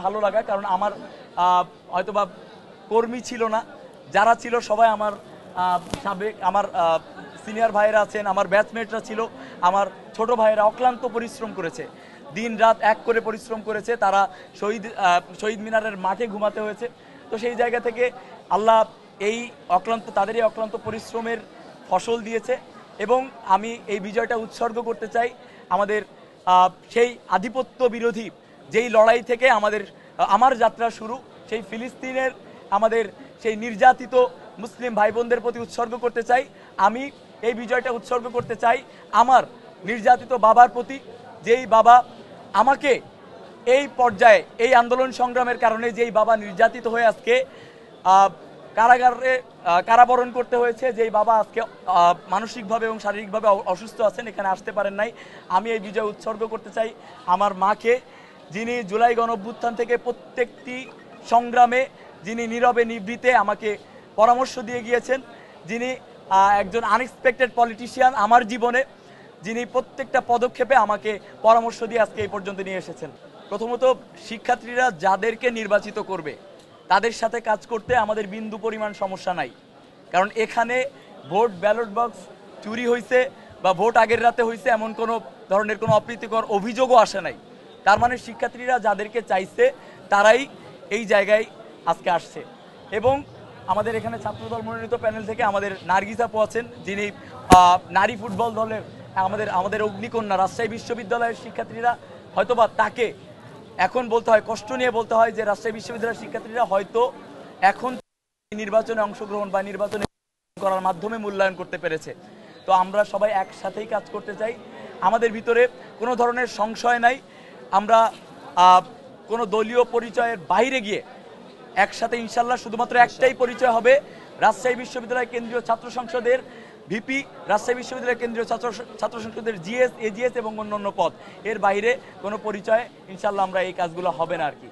ভালো লাগা, কারণ আমার হয়তোবা কর্মী ছিল না, যারা ছিল সবাই আমার সাবেক, আমার সিনিয়র ভাইয়েরা আছেন, আমার ব্যাচমেটরা ছিল, আমার ছোট ভাইয়েরা অক্লান্ত পরিশ্রম করেছে, দিন রাত এক করে পরিশ্রম করেছে, তারা শহীদ মিনারের মাঠে ঘুমাতে হয়েছে। তো সেই জায়গা থেকে আল্লাহ এই তাদেরই অক্লান্ত পরিশ্রমের ফসল দিয়েছে, এবং আমি এই বিজয়টা উৎসর্গ করতে চাই আমাদের সেই আধিপত্য বিরোধী যেই লড়াই থেকে আমার যাত্রা শুরু, সেই ফিলিস্তিনের আমাদের সেই নির্যাতিত মুসলিম ভাই বোনদের প্রতি উৎসর্গ করতে চাই। আমি এই বিজয়টা উৎসর্গ করতে চাই আমার নির্যাতিত বাবার প্রতি, যেই বাবা আমাকে এই পর্যায়ে এই আন্দোলন সংগ্রামের কারণে যেই বাবা নির্যাতিত হয়ে আজকে কারাগারে কারাবরণ করতে হয়েছে, যেই বাবা আজকে মানসিকভাবে এবং শারীরিকভাবে অসুস্থ আছেন, এখানে আসতে পারেন নাই। আমি এই বিজয় উৎসর্গ করতে চাই আমার মাকে, যিনি জুলাই গণঅভ্যুত্থান থেকে প্রত্যেকটি সংগ্রামে যিনি নীরবে নিভৃতে আমাকে পরামর্শ দিয়ে গিয়েছেন, যিনি একজন আনএক্সপেক্টেড পলিটিশিয়ান আমার জীবনে, যিনি প্রত্যেকটা পদক্ষেপে আমাকে পরামর্শ দিয়ে আজকে এই পর্যন্ত নিয়ে এসেছেন। প্রথমত, শিক্ষার্থীরা যাদেরকে নির্বাচিত করবে তাদের সাথে কাজ করতে আমাদের বিন্দু পরিমাণ সমস্যা নাই, কারণ এখানে ভোট ব্যালট বক্স চুরি হয়েছে বা ভোট আগের রাতে হয়েছে এমন কোনো ধরনের কোনো অপ্রীতিকর অভিযোগও আসে নাই। তার মানে শিক্ষার্থীরা যাদেরকে চাইছে তারাই এই জায়গায় আজকে আসছে। এবং আমাদের এখানে ছাত্রদল মনোনীত প্যানেল থেকে আমাদের নার্গিস আপু আছেন, যিনি নারী ফুটবল দলের আমাদের অগ্নিকন্যা। রাজশাহী বিশ্ববিদ্যালয়ের শিক্ষার্থীরা হয়তোবা তাকে এখন বলতে হয়, কষ্ট নিয়ে বলতে হয় যে রাজশাহী বিশ্ববিদ্যালয়ের শিক্ষার্থীরা হয়তো এখন নির্বাচনে অংশগ্রহণ বা নির্বাচনে করার মাধ্যমে মূল্যায়ন করতে পেরেছে। তো আমরা সবাই একসাথেই কাজ করতে চাই, আমাদের ভিতরে কোনো ধরনের সংশয় নাই। আমরা কোনো দলীয় পরিচয়ের বাইরে গিয়ে একসাথে ইনশাল্লাহ শুধুমাত্র একটাই পরিচয় হবে, রাজশাহী বিশ্ববিদ্যালয় কেন্দ্রীয় ছাত্র সংসদের ভিপি, রাজশাহী বিশ্ববিদ্যালয় কেন্দ্রীয় ছাত্র সংসদের জিএস, এজিএস এবং অন্যান্য পদ, এর বাইরে কোনো পরিচয় ইনশাল্লাহ আমরা এই কাজগুলো হবে না আর কি।